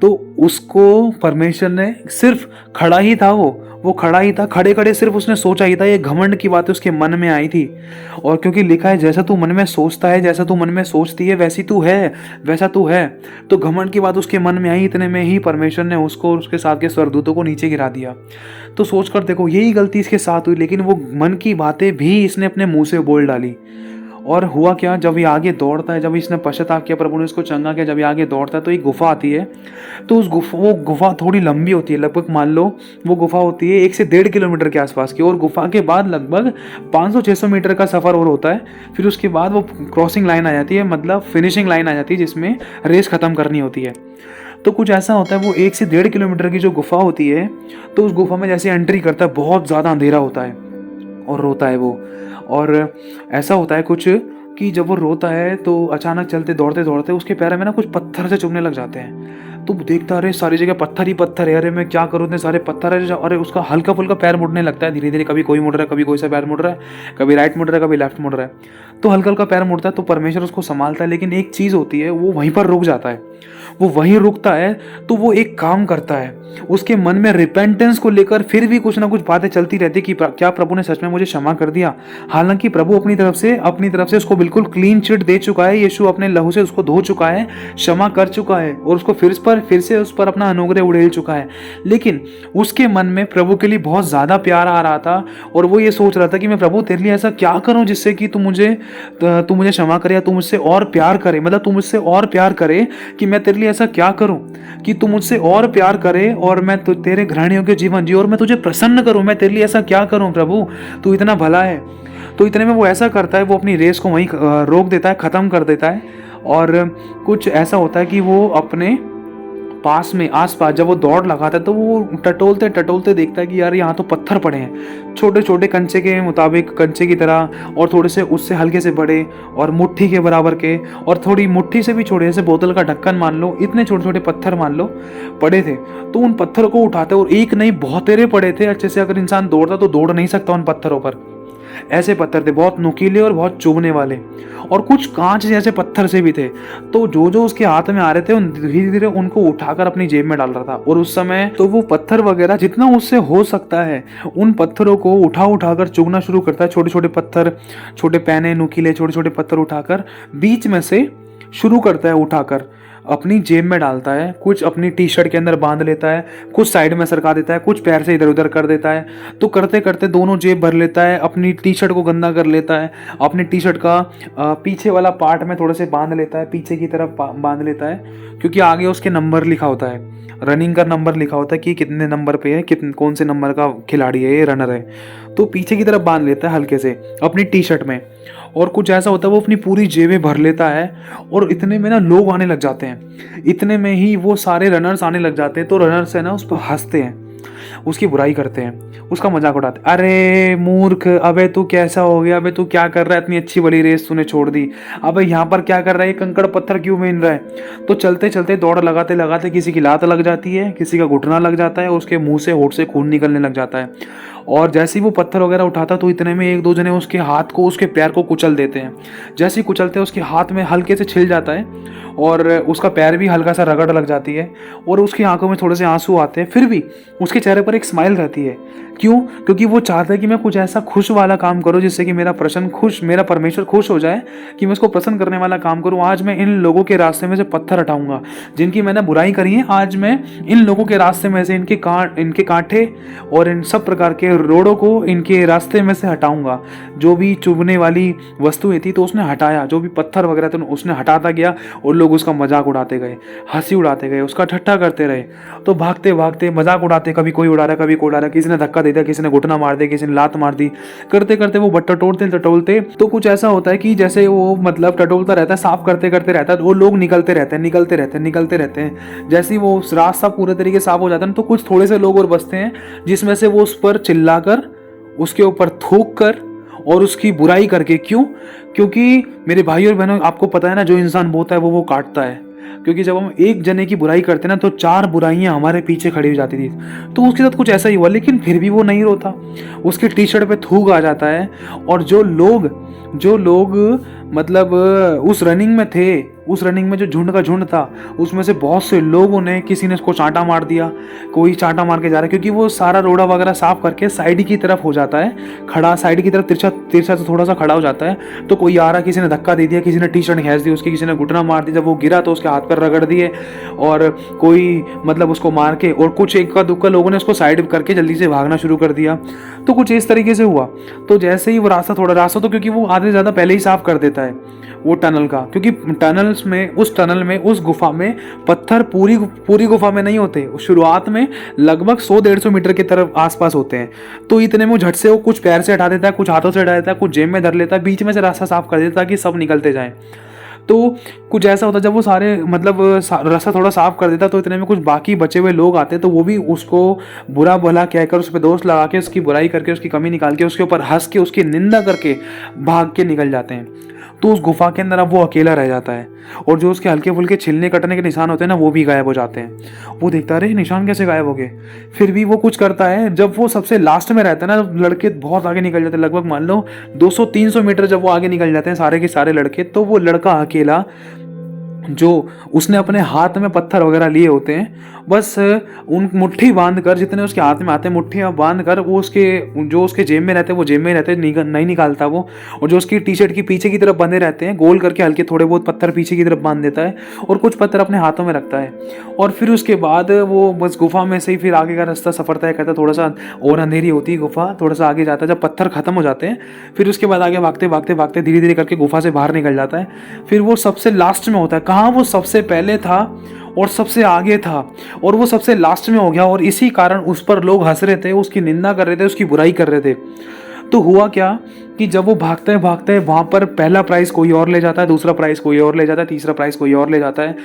तो उसको परमेश्वर ने सिर्फ खड़ा ही था, वो खड़ा ही था, खड़े खड़े सिर्फ उसने सोचा ही था। ये घमंड की बातें उसके मन में आई थी। और क्योंकि लिखा है जैसा तू मन में सोचता है, जैसा तू मन में सोचती है, वैसी तू है, वैसा तू है। तो घमंड की बात उसके मन में आई, इतने में ही परमेश्वर ने उसको और उसके साथ के स्वर्गदूतों को नीचे गिरा दिया। तो सोच कर देखो, यही गलती इसके साथ हुई, लेकिन वो मन की बातें भी इसने अपने मुंह से बोल डाली। और हुआ क्या, जब ये आगे दौड़ता है, जब इसने पश्चाताप किया, प्रभु ने इसको चंगा किया, जब ये आगे दौड़ता है तो एक गुफा आती है। तो वो गुफा थोड़ी लंबी होती है, लगभग मान लो वो गुफा होती है 1 से 1.5 किलोमीटर के आसपास की, और गुफा के बाद लगभग 500-600 मीटर का सफ़र और होता है। फिर उसके बाद वो क्रॉसिंग लाइन आ जाती है, मतलब फिनिशिंग लाइन आ जाती है, जिसमें रेस ख़त्म करनी होती है। तो कुछ ऐसा होता है, वो 1 से 1.5 किलोमीटर की जो गुफा होती है, तो उस गुफा में जैसे एंट्री करता है बहुत ज़्यादा अंधेरा होता है, और रोता है वो। और ऐसा होता है कुछ कि जब वो रोता है तो अचानक चलते दौड़ते दौड़ते उसके पैर में ना कुछ पत्थर से चुभने लग जाते हैं। तो देखता अरे सारी जगह पत्थर ही पत्थर है, अरे मैं क्या करूँ, इतने सारे पत्थर है। अरे उसका हल्का फुल्का पैर मुड़ने लगता है धीरे धीरे, कभी कोई मुड़ रहा है, कभी कोई सा पैर मुड़ रहा है, कभी राइट मुड़ रहा है, कभी लेफ्ट मुड़ रहा है। तो हल्का हल्का पैर मुड़ता है तो परमेश्वर उसको संभालता है। लेकिन एक चीज़ होती है, वो वहीं पर रुक जाता है। वो वहीं रुकता है तो वो एक काम करता है, उसके मन में रिपेंटेंस को लेकर फिर भी कुछ ना कुछ बातें चलती रहती कि क्या प्रभु ने सच में मुझे क्षमा कर दिया। हालांकि प्रभु अपनी तरफ से उसको बिल्कुल क्लीन चिट दे चुका है, यीशु अपने लहू से उसको धो चुका है, क्षमा कर चुका है और उसको फिर से उस पर अपना अनुग्रह उड़ेल चुका है। लेकिन उसके मन में प्रभु के लिए बहुत ज़्यादा प्यार आ रहा था और वो ये सोच रहा था कि मैं प्रभु तेरे लिए ऐसा क्या करूं जिससे कि तू मुझे क्षमा करे या तू मुझसे और प्यार करे, मतलब तू मुझसे और प्यार करे कि मैं तेरे लिए ऐसा क्या करूं कि तू मुझसे और प्यार करे और मैं तेरे ग्रहण योग्य जीवन जी और मैं तुझे प्रसन्न करूं। मैं तेरे लिए ऐसा क्या करूं प्रभु, तू इतना भला है। तो इतने में वो ऐसा करता है, वो अपनी रेस को वहीं रोक देता है, ख़त्म कर देता है। और कुछ ऐसा होता है कि वो अपने पास में आसपास जब वो दौड़ लगाता है तो वो टटोलते टटोलते देखता है कि यार यहाँ तो पत्थर पड़े हैं, छोटे छोटे कंचे के मुताबिक, कंचे की तरह, और थोड़े से उससे हल्के से बड़े और मुट्ठी के बराबर के और थोड़ी मुट्ठी से भी छोटे, जैसे बोतल का ढक्कन मान लो, इतने छोटे छोटे पत्थर मान लो पड़े थे। तो उन पत्थरों को उठाते और एक नहीं बहुतेरे पड़े थे, अच्छे से अगर इंसान दौड़ता तो दौड़ नहीं सकता उन पत्थरों पर। ऐसे पत्थर थे, बहुत नुकीले और बहुत चुभने वाले, और कुछ कांच जैसे पत्थर से भी थे। तो जो जो उसके हाथ में आ रहे थे उन धीरे धीरे उनको उठाकर अपनी जेब में डाल रहा था। और उस समय तो वो पत्थर वगैरह जितना उससे हो सकता है उन पत्थरों को उठाकर चुगना शुरू करता है। छोटे छोटे पत्थर, छोटे पैने नुकीले छोटे छोटे पत्थर उठाकर बीच में से शुरू करता है, उठाकर अपनी जेब में डालता है। कुछ अपनी टी शर्ट के अंदर बांध लेता है, कुछ साइड में सरका देता है, कुछ पैर से इधर उधर कर देता है। तो करते करते दोनों जेब भर लेता है, अपनी टी शर्ट को गंदा कर लेता है, अपनी टी शर्ट का पीछे वाला पार्ट में थोड़े से बांध लेता है, पीछे की तरफ बांध लेता है, क्योंकि आगे उसके नंबर लिखा होता है, रनिंग का नंबर लिखा होता है कि कितने नंबर पे है, कौन से नंबर का खिलाड़ी है, ये रनर है। तो पीछे की तरफ बांध लेता है हल्के से अपनी टी शर्ट में। और कुछ ऐसा होता है वो अपनी पूरी जेबें भर लेता है। और इतने में ना लोग आने लग जाते हैं, इतने में ही वो सारे रनर्स आने लग जाते हैं। तो रनर्स है ना उस पर हंसते हैं, उसकी बुराई करते हैं, उसका मजाक उड़ाते हैं। अरे मूर्ख, अबे तू कैसा हो गया, अबे तू क्या कर रहा है, इतनी अच्छी बड़ी रेस तूने छोड़ दी, अबे यहाँ पर क्या कर रहा है, कंकड़ पत्थर क्यों बीन रहा है। तो चलते चलते दौड़ लगाते लगाते किसी की लात लग जाती है, किसी का घुटना लग जाता है, उसके मुंह से होठ से खून निकलने लग जाता है। और जैसे ही वो पत्थर वगैरह उठाता तो इतने में एक दो जने उसके हाथ को, उसके पैर को कुचल देते हैं। जैसे ही कुचलते हैं उसके हाथ में हल्के से छिल जाता है और उसका पैर भी हल्का सा रगड़ लग जाती है और उसकी आंखों में थोड़े से आंसू आते हैं। फिर भी उसके चेहरे पर एक स्माइल रहती है। क्यों? क्योंकि वो चाहता है कि मैं कुछ ऐसा खुश वाला काम करूं जिससे कि मेरा परमेश्वर खुश हो जाए, कि मैं उसको प्रसन्न करने वाला काम करूं। आज मैं इन लोगों के रास्ते में से पत्थर हटाऊंगा जिनकी मैंने बुराई करी है। आज मैं इन लोगों के रास्ते में से इनके कांटे और इन सब प्रकार के रोड़ों को इनके रास्ते में से हटाऊंगा। जो भी चुभने वाली वस्तुएं थी तो उसने हटाया, जो भी पत्थर वगैरह थे उसने हटाता गया और लोग उसका मजाक उड़ाते गए, हंसी उड़ाते गए, उसका ठट्ठा करते रहे। तो भागते भागते मजाक उड़ाते, कभी कोई उड़ा रहा, कभी कोई उड़ा रहा, किसी ने धक्का दे दिया, किसी ने घुटना मार दिया, किसी ने लात मार दी। करते करते वो टटोलते तो कुछ ऐसा होता है कि जैसे वो मतलब टटोलता रहता है, साफ करते करते रहता है, वो लोग निकलते रहते हैं। जैसे ही वो रास्ता पूरे तरीके साफ हो जाता है तो कुछ थोड़े से लोग और बचते हैं, जिसमें से वो उस पर चिल्लाकर, उसके ऊपर थूक कर और उसकी बुराई करके। क्यों? क्योंकि मेरे भाई और बहनों, आपको पता है ना, जो इंसान बोता है वो काटता है। क्योंकि जब हम एक जने की बुराई करते ना तो 4 बुराइयां हमारे पीछे खड़ी हो जाती थी। तो उसके साथ कुछ ऐसा ही हुआ, लेकिन फिर भी वो नहीं रोता, उसकी टी शर्ट पे थूक आ जाता है। और जो लोग मतलब उस रनिंग में थे, उस रनिंग में जो झुंड का झुंड था, उसमें से बहुत से लोगों ने, किसी ने उसको चांटा मार दिया, कोई चांटा मार के जा रहा है, क्योंकि वो सारा रोड़ा वगैरह साफ करके साइड की तरफ हो जाता है खड़ा, साइड की तरफ तिरछा से थोड़ा सा खड़ा हो जाता है। तो कोई आ रहा, किसी ने धक्का दे दिया, किसी ने टी शर्ट खींच दी उसकी, किसी ने घुटना मार दिया, जब वो गिरा तो उसके हाथ पर रगड़ दिए, और कोई मतलब उसको मार के, और कुछ इक्का दुक्का लोगों ने उसको साइड करके जल्दी से भागना शुरू कर दिया। तो कुछ इस तरीके से हुआ। तो जैसे ही वो रास्ता तो क्योंकि वो आधे से ज़्यादा पहले ही साफ कर देता है वो टनल का, क्योंकि टनल में उस गुफा में पत्थर पूरी गुफा में नहीं होते, शुरुआत में लगभग 100-150 मीटर की तरफ आसपास होते हैं। तो इतने में झट से वो कुछ पैर से हटा देता है, कुछ हाथों से हटा देता है, कुछ जेब में धर लेता है, बीच में से रास्ता साफ कर देता है कि सब निकलते जाएं। तो कुछ ऐसा होता जब वो सारे मतलब रास्ता थोड़ा साफ कर देता, तो इतने में कुछ बाकी बचे हुए लोग आते, तो वो भी उसको बुरा भला कहकर उस पर दोष लगा के उसकी बुराई करके उसकी कमी निकाल के उसके ऊपर हंस के उसकी निंदा करके भाग के निकल जाते हैं। तो उस गुफा के अंदर अब वो अकेला रह जाता है, और जो उसके हल्के फुल्के छिलने कटने के निशान होते हैं ना, वो भी गायब हो जाते हैं। वो देखता रहे निशान कैसे गायब हो गए। फिर भी वो कुछ करता है, जब वो सबसे लास्ट में रहता है ना, लड़के बहुत आगे निकल जाते हैं, लगभग मान लो 200-300 मीटर जब वो आगे निकल जाते हैं सारे के सारे लड़के, तो वो लड़का अकेला जो उसने अपने हाथ में पत्थर वगैरह लिए होते हैं, बस उन मुट्ठी बांध कर, जितने उसके हाथ में आते हैं मुट्ठियाँ बांध कर, वो जो उसके जेब में रहते हैं वो जेब में रहते हैं, नहीं निकालता वो। और जो उसकी टी शर्ट की पीछे की तरफ बंधे रहते हैं गोल करके, हल्के थोड़े बहुत पत्थर पीछे की तरफ बांध देता है, और कुछ पत्थर अपने हाथों में रखता है। और फिर उसके बाद वो बस गुफा में से ही फिर आगे का रास्ता सफर तय करता है। थोड़ा सा और अंधेरी होती है गुफा, थोड़ा सा आगे जाता है, जब पत्थर खत्म हो जाते हैं फिर उसके बाद आगे भागते भागते भागते धीरे धीरे करके गुफा से बाहर निकल जाता है। फिर वो सबसे लास्ट में होता है। कहाँ वो सबसे पहले था और सबसे आगे था, और वो सबसे लास्ट में हो गया, और इसी कारण उस पर लोग हंस रहे थे, उसकी निंदा कर रहे थे, उसकी बुराई कर रहे थे। तो हुआ क्या कि जब वो भागते हैं वहाँ पर पहला प्राइज़ कोई और ले जाता है, दूसरा प्राइज़ कोई और ले जाता है, तीसरा प्राइज़ कोई और ले जाता है,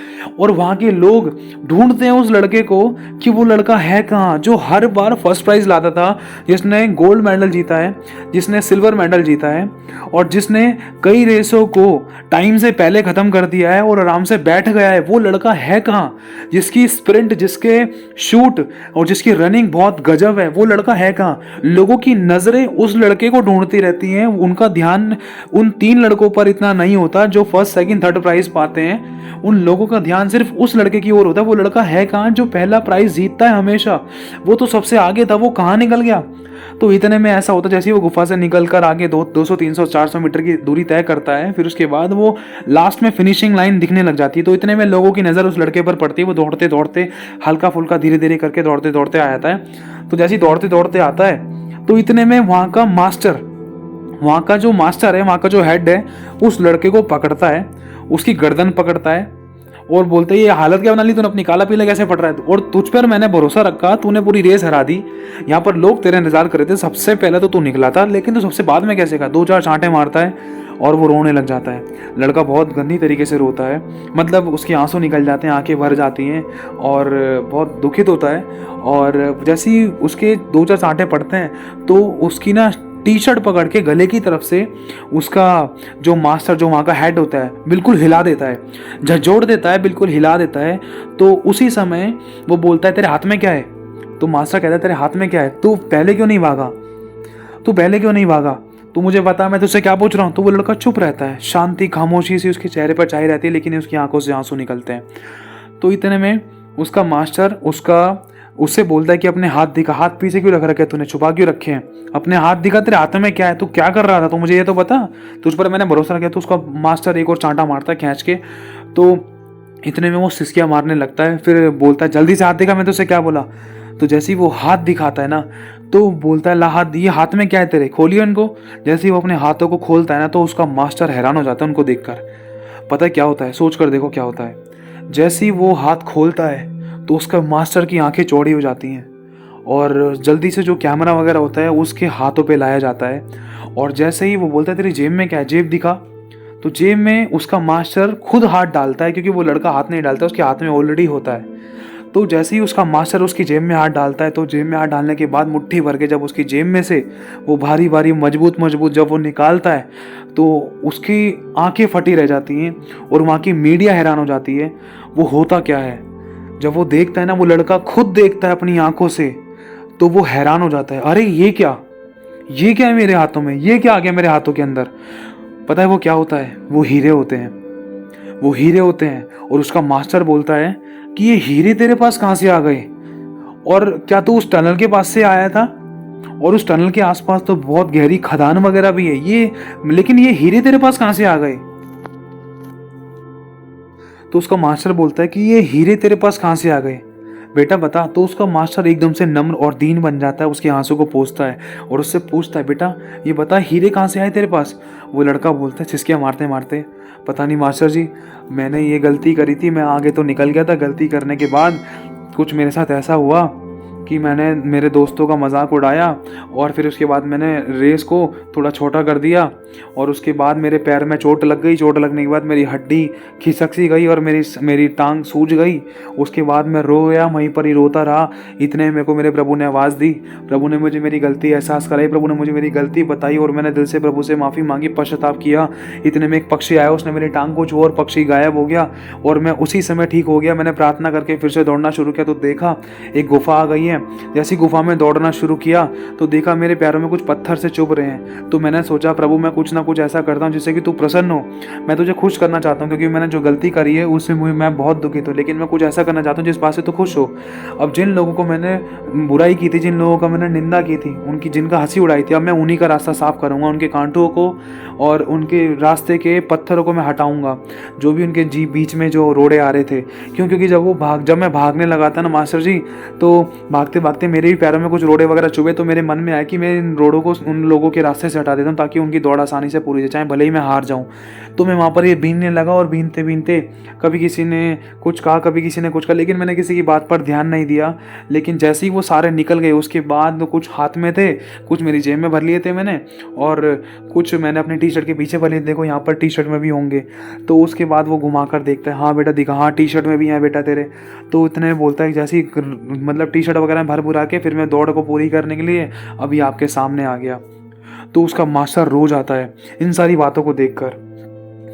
और वहाँ के लोग ढूंढते हैं उस लड़के को कि वो लड़का है कहाँ, जो हर बार फर्स्ट प्राइज़ लाता था, जिसने गोल्ड मेडल जीता है, जिसने सिल्वर मेडल जीता है, और जिसने कई रेसों को टाइम से पहले ख़त्म कर दिया है और आराम से बैठ गया है। वो लड़का है कहाँ, जिसकी स्प्रिंट, जिसके शूट और जिसकी रनिंग बहुत गजब है, वो लड़का है कहाँ। लोगों की नज़रें उस लड़के को ढूंढती रहती हैं, उनका ध्यान उन 3 लड़कों पर इतना नहीं होता जो फर्स्ट सेकंड थर्ड प्राइज पाते हैं। उन लोगों का ध्यान सिर्फ उस लड़के की ओर होता है। वो लड़का है कहाँ जो पहला प्राइज जीतता है हमेशा, वो तो सबसे आगे था, वो कहाँ निकल गया। तो इतने में ऐसा होता जैसे ही वो गुफा से निकल कर आगे 200 300 400 मीटर की दूरी तय करता है, फिर उसके बाद वो लास्ट में फिनिशिंग लाइन दिखने लग जाती है। तो इतने में लोगों की नज़र उस लड़के पर पड़ती है। वो दौड़ते दौड़ते हल्का फुल्का धीरे धीरे करके दौड़ते दौड़ते आ जाता है। तो जैसे ही दौड़ते दौड़ते आता है, तो इतने में वहाँ का जो मास्टर है, वहाँ का जो हेड है, उस लड़के को पकड़ता है, उसकी गर्दन पकड़ता है और बोलते ये हालत क्या बना ली तूने, अपनी काला पीला कैसे पड़ रहा है, और तुझ पर मैंने भरोसा रखा, तूने पूरी रेस हरा दी, यहाँ पर लोग तेरे इंतजार कर रहे थे, सबसे पहले तो तू निकला था, लेकिन तू सबसे बाद में कैसे का। 2-4 चांटे मारता है और वो रोने लग जाता है। लड़का बहुत गंदी तरीके से रोता है, मतलब उसके आंसू निकल जाते हैं, आंखें भर जाती हैं और बहुत दुखित होता है। और जैसे ही उसके 2-4 चांटे पड़ते हैं, तो उसकी ना टी शर्ट पकड़ के गले की तरफ से उसका जो मास्टर, जो वहाँ का हेड होता है, बिल्कुल हिला देता है, झंझोड़ देता है, बिल्कुल हिला देता है। तो उसी समय वो बोलता है तेरे हाथ में क्या है। तो मास्टर कहता है तेरे हाथ में क्या है, तू पहले क्यों नहीं भागा, तू मुझे बता, मैं तुझसे क्या पूछ रहा हूँ। तो वो लड़का चुप रहता है, शांति खामोशी सी उसके चेहरे पर छाई रहती है, लेकिन उसकी आंखों से आंसू निकलते हैं। तो इतने में उसका मास्टर उससे बोलता है कि अपने हाथ दिखा, हाथ पीछे क्यों रख रखे, तूने छुपा क्यों रखे हैं, अपने हाथ दिखा, तेरे हाथ में क्या है, तू क्या कर रहा था, तू मुझे ये तो बता, तुझ पर मैंने भरोसा रखा। तो उसका मास्टर एक और चांटा मारता है खींच के। तो इतने में वो सिसकियाँ मारने लगता है, फिर बोलता है जल्दी से हाथ दिखा, मैं तुझसे क्या बोला। तो जैसे ही वो हाथ दिखाता है ना, तो बोलता है ला हाथ, ये हाथ में क्या है तेरे, खोलिए उनको। जैसे ही वो अपने हाथों को खोलता है ना, तो उसका मास्टर हैरान हो जाता है उनको देखकर। पता है क्या होता है, सोच कर देखो क्या होता है। जैसे ही वो हाथ खोलता है, तो उसका मास्टर की आंखें चौड़ी हो जाती हैं, और जल्दी से जो कैमरा वगैरह होता है उसके हाथों पे लाया जाता है। और जैसे ही वो बोलता है तेरी जेब में क्या है, जेब दिखा। तो जेब में उसका मास्टर खुद हाथ डालता है, क्योंकि वो लड़का हाथ नहीं डालता, उसके हाथ में ऑलरेडी होता है। तो जैसे ही उसका मास्टर उसकी जेब में हाथ डालता है, तो जेब में हाथ डालने के बाद मुट्ठी भर के जब उसकी जेब में से वो भारी भारी मजबूत जब वो निकालता है, तो उसकी आंखें फटी रह जाती हैं, और वहाँ की मीडिया हैरान हो जाती है। वो होता क्या है, जब वो देखता है ना, वो लड़का खुद देखता है अपनी आंखों से, तो वो हैरान हो जाता है, अरे ये क्या है मेरे हाथों में, ये क्या आ गया मेरे हाथों के अंदर। पता है वो क्या होता है, वो हीरे होते हैं। और उसका मास्टर बोलता है कि ये हीरे तेरे पास कहाँ से आ गए, और क्या तू उस टनल के पास से आया था, और उस टनल के आसपास तो बहुत गहरी खदान वगैरह भी है, लेकिन ये हीरे तेरे पास कहाँ से आ गए। तो उसका मास्टर बोलता है कि ये हीरे तेरे पास कहाँ से आ गए, बेटा बता। तो उसका मास्टर एकदम से नम्र और दीन बन जाता है, उसके आंसू को पोंछता है और उससे पूछता है बेटा ये बता हीरे कहाँ से आए तेरे पास। वो लड़का बोलता है छिसकियाँ मारते मारते, पता नहीं मास्टर जी, मैंने ये गलती करी थी, मैं आगे तो निकल गया था, गलती करने के बाद कुछ मेरे साथ ऐसा हुआ कि मैंने मेरे दोस्तों का मजाक उड़ाया और फिर उसके बाद मैंने रेस को थोड़ा छोटा कर दिया और उसके बाद मेरे पैर में चोट लग गई। चोट लगने के बाद मेरी हड्डी खिसक सी गई और मेरी टांग सूज गई। उसके बाद मैं रोया, वहीं पर ही रोता रहा। इतने मेरे को मेरे प्रभु ने आवाज़ दी, प्रभु ने मुझे मेरी गलती एहसास कराई, प्रभु ने मुझे मेरी गलती बताई और मैंने दिल से प्रभु से माफ़ी मांगी, पश्चाताप किया। इतने में एक पक्षी आया, उसने मेरी टांग को छुआ और पक्षी गायब हो गया और मैं उसी समय ठीक हो गया। मैंने प्रार्थना करके फिर से दौड़ना शुरू किया तो देखा एक गुफा आ गई है। जैसी गुफा में दौड़ना शुरू किया तो देखा मेरे पैरों में कुछ पत्थर से चुभ रहे हैं। तो मैंने सोचा प्रभु मैं कुछ ना कुछ ऐसा करता हूँ जिससे कि तू प्रसन्न हो। मैं तुझे खुश करना चाहता हूँ क्योंकि मैंने जो गलती करी है उससे मैं बहुत दुखित हूँ, लेकिन मैं कुछ ऐसा करना चाहता हूँ जिस बात से तू खुश हो। अब जिन लोगों को मैंने बुराई की थी, जिन लोगों का मैंने निंदा की थी, उनकी जिनका हंसी उड़ाई थी, अब मैं उन्हीं का रास्ता साफ करूँगा। उनके कांटों को और उनके रास्ते के पत्थरों को मैं हटाऊँगा, जो भी उनके बीच में जो रोड़े आ रहे थे। क्योंकि जब मैं भागने लगा था ना मास्टर जी, तो भागते भागते मेरे भी पैरों में कुछ रोड़े वगैरह चुभे। तो मेरे मन में आया कि मैं इन रोड़ों को उन लोगों के रास्ते से हटा देता हूँ ताकि उनकी दौड़ आसानी से पूरी हो जाए, चाहे भले ही मैं हार जाऊँ। तो मैं वहाँ पर ये बीनने लगा और बीनते बीनते कभी किसी ने कुछ कहा, कभी किसी ने कुछ कहा, लेकिन मैंने किसी की बात पर ध्यान नहीं दिया। लेकिन जैसे ही वो सारे निकल गए उसके बाद कुछ हाथ में थे, कुछ मेरी जेब में भर लिए थे मैंने, और कुछ मैंने अपनी टी शर्ट के पीछे भर लिए। देखो यहाँ पर टी शर्ट में भी होंगे। तो उसके बाद वो घुमा कर देखता है, हाँ बेटा दिखा, हाँ टी शर्ट में भी है बेटा तेरे। तो इतने बोलता है जैसे मतलब टी शर्ट वगैरह भर भुरा के फिर मैं दौड़ को पूरी करने के लिए अभी आपके सामने आ गया। तो उसका मास्टर रोज आता है इन सारी बातों को देखकर।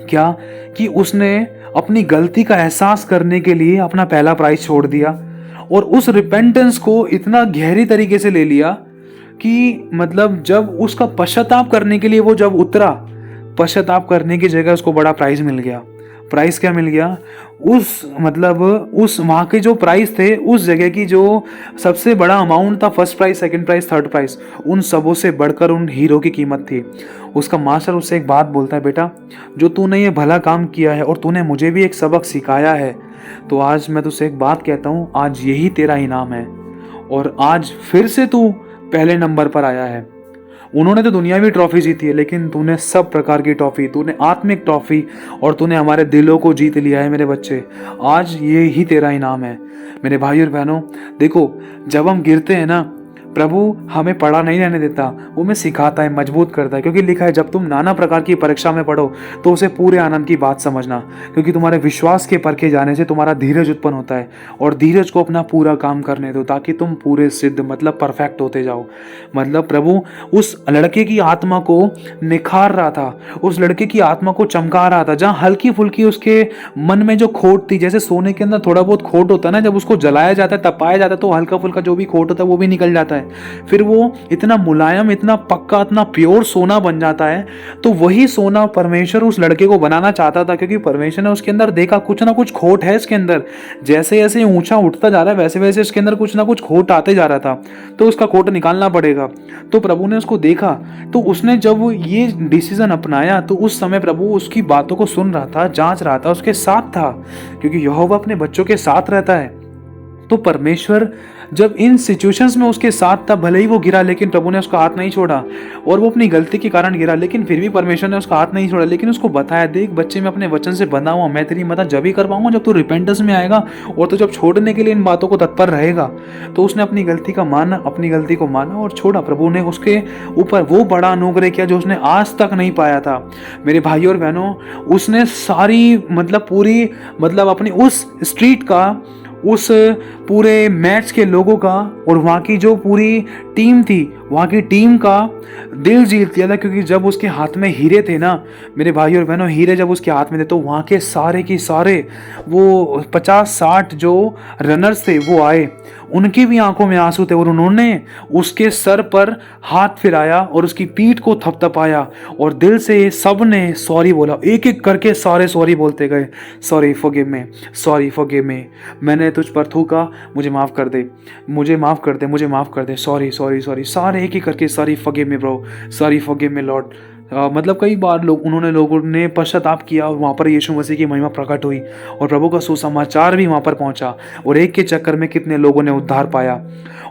क्या कि उसने अपनी गलती का एहसास करने के लिए अपना पहला प्राइज छोड़ दिया और उस रिपेंटेंस को इतना गहरी तरीके से ले लिया कि मतलब जब उसका पश्चाताप करने के लिए वो जब उतरा, पश्चाताप करने की जगह उसको बड़ा प्राइज मिल गया। प्राइस क्या मिल गया? उस वहाँ के जो प्राइस थे, उस जगह की जो सबसे बड़ा अमाउंट था, first price, second price, third price, उन सबों से बढ़कर उन हीरो की कीमत थी। उसका मास्टर उससे एक बात बोलता है, बेटा जो तूने ये भला काम किया है और तूने मुझे भी एक सबक सिखाया है, तो आज मैं तुझसे एक बात कहता हूँ, आज यही तेरा इनाम है और आज फिर से तू पहले नंबर पर आया है। उन्होंने तो दुनियावी ट्रॉफी जीती है, लेकिन तूने सब प्रकार की ट्रॉफी, तूने आत्मिक ट्रॉफी और तूने हमारे दिलों को जीत लिया है मेरे बच्चे। आज ये ही तेरा इनाम है। मेरे भाई और बहनों, देखो जब हम गिरते हैं ना, प्रभु हमें पड़ा नहीं रहने देता, वो हमें सिखाता है, मजबूत करता है। क्योंकि लिखा है जब तुम नाना प्रकार की परीक्षा में पढ़ो तो उसे पूरे आनंद की बात समझना, क्योंकि तुम्हारे विश्वास के परखे जाने से तुम्हारा धीरज उत्पन्न होता है और धीरज को अपना पूरा काम करने दो ताकि तुम पूरे सिद्ध मतलब परफेक्ट होते जाओ। मतलब प्रभु उस लड़के की आत्मा को निखार रहा था, उस लड़के की आत्मा को चमका रहा था। जहाँ हल्की फुल्की उसके मन में जो खोट थी, जैसे सोने के अंदर थोड़ा बहुत खोट होता है ना, जब उसको जलाया जाता है, तपाया जाता है, तो हल्का फुल्का जो भी खोट होता है वो भी निकल जाता है। फिर वो इतना मुलायम, इतना पक्का, इतना प्योर सोना बन जाता है। तो वही सोना परमेश्वर उस लड़के को बनाना चाहता था, क्योंकि परमेश्वर ने उसके अंदर देखा कुछ ना कुछ खोट है इसके अंदर। जैसे जैसे ऊंचा उठता जा रहा है वैसे वैसे इसके अंदर कुछ ना कुछ खोट आते जा रहा था, तो उसका खोट निकालना पड़ेगा। तो प्रभु ने उसको देखा, तो उसने जब ये डिसीजन अपनाया, तो उस समय प्रभु उसकी बातों को सुन रहा था, जांच रहा था, उसके साथ था, क्योंकि यहोवा अपने बच्चों के साथ रहता है। तो परमेश्वर जब इन सिचुएशंस में उसके साथ था, भले ही वो गिरा लेकिन प्रभु ने उसका हाथ नहीं छोड़ा, और वो अपनी गलती के कारण गिरा लेकिन फिर भी परमेश्वर ने उसका हाथ नहीं छोड़ा, लेकिन उसको बताया, देख बच्चे मैं अपने वचन से बंधा हुआ, मैं तेरी मदद जब ही कर पाऊंगा जब तू रिपेंटेंस में आएगा और तो जब छोड़ने के लिए इन बातों को तत्पर रहेगा। तो उसने अपनी गलती को माना और छोड़ा। प्रभु ने उसके ऊपर वो बड़ा अनुग्रह किया जो उसने आज तक नहीं पाया था। मेरे भाई और बहनों, उसने सारी पूरी अपनी उस स्ट्रीट का, उस पूरे मैच के लोगों का और वहाँ की जो पूरी टीम थी, वहाँ की टीम का दिल जीत लिया था। क्योंकि जब उसके हाथ में हीरे थे ना मेरे भाई और बहनों, हीरे जब उसके हाथ में थे, तो वहाँ के सारे की सारे वो 50-60 जो रनर्स थे वो आए, उनकी भी आंखों में आंसू थे और उन्होंने उसके सर पर हाथ फिराया और उसकी पीठ को थपथपाया और दिल से सब ने सॉरी बोला। एक एक करके सारे सॉरी बोलते गए, sorry forgive me, sorry forgive me, मैंने तुझ पर थूका, मुझे माफ़ कर दे, मुझे माफ़ कर दे, मुझे माफ़ कर दे, सॉरी सॉरी सॉरी, सारे एक एक करके sorry forgive me bro, sorry forgive me Lord. कई बार लोगों ने पश्चाताप किया और वहाँ पर यीशु मसीह की महिमा प्रकट हुई और प्रभु का सुसमाचार भी वहाँ पर पहुँचा और एक के चक्कर में कितने लोगों ने उद्धार पाया।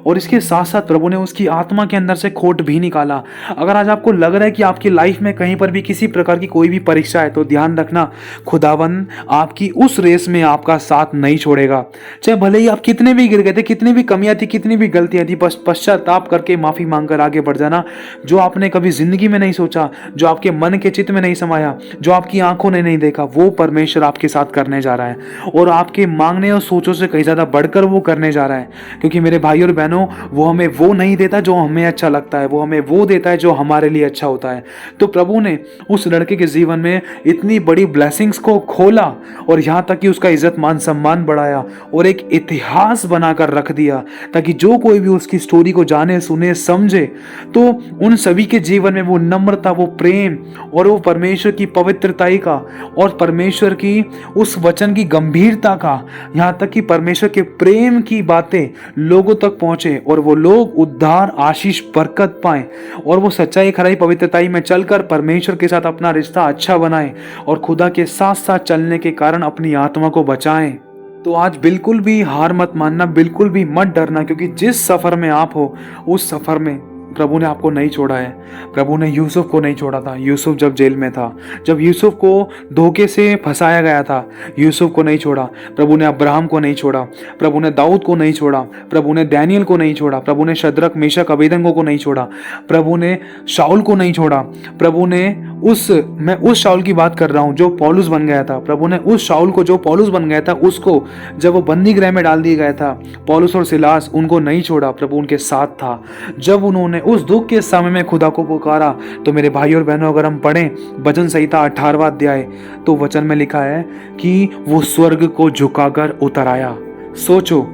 और इसके साथ साथ प्रभु ने उसकी आत्मा के अंदर से खोट भी निकाला। अगर आज आपको लग रहा है कि आपकी लाइफ में कहीं पर भी किसी प्रकार की कोई भी परीक्षा है, तो ध्यान रखना, खुदावन आपकी उस रेस में आपका साथ नहीं छोड़ेगा। चाहे भले ही आप कितने भी गिर गए थे, कितनी भी कमियां थी, कितनी भी गलतियां थी, बस पश्चाताप करके माफी मांगकर आगे बढ़ जाना। जो आपने कभी जिंदगी में नहीं सोचा, जो आपके मन के चित्त में नहीं समाया, जो आपकी आंखों ने नहीं देखा, वो परमेश्वर आपके साथ करने जा रहा है। और आपके मांगने और सोचों से कहीं ज्यादा बढ़कर वो करने जा रहा है। क्योंकि मेरे भाई और बहनों, वो हमें वो नहीं देता जो हमें अच्छा लगता है, वो हमें वो देता है जो हमारे लिए अच्छा होता है। तो प्रभु ने उस लड़के के जीवन में इतनी बड़ी ब्लेसिंग्स को खोला और यहाँ तक कि उसका इज्जत मान सम्मान बढ़ाया और एक इतिहास बनाकर रख दिया, ताकि जो कोई भी उसकी स्टोरी को जाने, सुने, समझे, तो उन सभी के जीवन में वो नम्रता, वो प्रेम और वो परमेश्वर की पवित्रताई का और परमेश्वर की उस वचन की गंभीरता का, यहाँ तक कि परमेश्वर के प्रेम की बातें लोगों तक पहुंचे और वो लोग उद्धार, आशीष, बरकत पाएं और वो सच्चाई, खराई, पवित्रताई में चलकर परमेश्वर के साथ अपना रिश्ता अच्छा बनाएं और खुदा के साथ साथ चलने के कारण अपनी आत्मा को बचाएं। तो आज बिल्कुल भी हार मत मानना, बिल्कुल भी मत डरना, क्योंकि जिस सफर में आप हो उस सफर में प्रभु ने आपको नहीं छोड़ा है। प्रभु ने यूसुफ को नहीं छोड़ा था। यूसुफ जब जेल में था, जब यूसुफ को धोखे से फंसाया गया था, यूसुफ को नहीं छोड़ा। प्रभु ने अब्राहम को नहीं छोड़ा, प्रभु ने दाऊद को नहीं छोड़ा, प्रभु ने डैनियल को नहीं छोड़ा, प्रभु ने शद्रक, मेशक, अबेदनगो को नहीं छोड़ा, प्रभु ने शाऊल को नहीं छोड़ा। प्रभु ने मैं उस शाऊल की बात कर रहा हूं जो पौलुस बन गया था। प्रभु ने उस शाऊल को जो पौलुस बन गया था, उसको जब वो बंदी गृह में डाल दिया गया था, पौलुस और सिलास, उनको नहीं छोड़ा। प्रभु उनके साथ था। जब उन्होंने उस दुख के समय में खुदा को पुकारा, तो मेरे भाई और बहनों, अगर हम पढ़ें भजन संहिता 18वां अध्याय, तो वचन में लिखा है कि वो स्वर्ग को झुकाकर उतर आया। सोचो,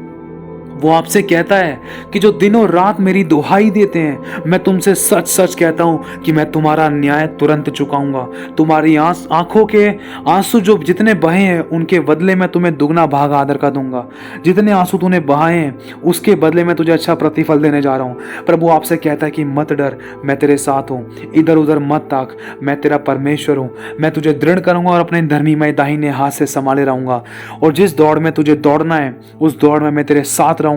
वो आपसे कहता है कि जो दिनों रात मेरी दुहाई देते हैं, मैं तुमसे सच सच कहता हूं कि मैं तुम्हारा न्याय तुरंत चुकाऊंगा। तुम्हारी आंखों के आंसू जो जितने बहे हैं, उनके बदले में तुम्हें दुगना भाग आदर का दूंगा। जितने आंसू तूने बहाए हैं, उसके बदले में तुझे अच्छा प्रतिफल देने जा रहा हूं। प्रभु आपसे कहता है कि मत डर, मैं तेरे साथ हूं। इधर उधर मत ताक, मैं तेरा परमेश्वर हूं। मैं तुझे दृढ़ करूंगा और अपने धर्मीमय दाहिने हाथ से संभाले रहूंगा। और जिस दौड़ में तुझे दौड़ना है, उस दौड़ में मैं तेरे साथ रहूंगा।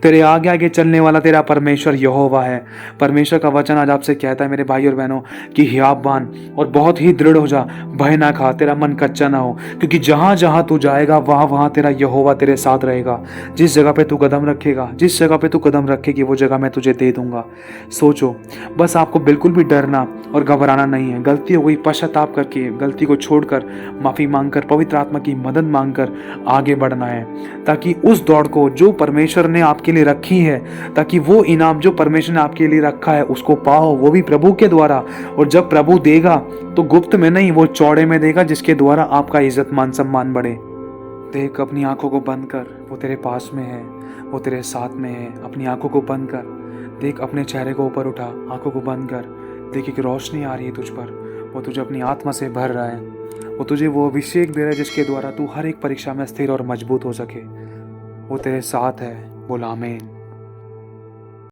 तेरे आगे आगे चलने वाला तेरा परमेश्वर यहोवा है। परमेश्वर का वचन आज आपसे कहता है मेरे भाई और बहनों कि हियाव बांध और बहुत ही दृढ़ हो जा, भय ना खा, तेरा मन कच्चा ना हो, क्योंकि जहां जहां तू जाएगा वहां वहां तेरा यहोवा तेरे साथ रहेगा। जिस जगह पे तू कदम रखेगा, जिस जगह पे तू कदम रखेगी, वो जगह मैं तुझे दे दूंगा। सोचो, बस आपको बिल्कुल भी डरना और घबराना नहीं है। गलती हो गई, पश्चाताप करके गलती को छोड़कर, माफी मांगकर, पवित्र आत्मा की मदद मांगकर आगे बढ़ना है, ताकि उस दौड़ को जो परमेश्वर ने आपके लिए रखी है, ताकि वो इनाम जो परमेश्वर ने आपके लिए रखा है उसको पाओ, वो भी प्रभु के द्वारा। और जब प्रभु देगा तो गुप्त में नहीं, वो चौड़े में देगा, जिसके द्वारा आपका इज्जत मान सम्मान बढ़े। देख, अपनी आंखों को बंद कर, वो तेरे पास में है, वो तेरे साथ में है। अपनी आंखों को बंद कर, देख, अपने चेहरे को ऊपर उठा, आंखों को बंद कर, देख एक रोशनी आ रही है तुझ पर। वो तुझे अपनी आत्मा से भर रहा है। वो तुझे वो अभिषेक दे रहा है जिसके द्वारा तू हर एक परीक्षा में स्थिर और मजबूत हो सके। वो तेरे साथ है। बोल आमीन।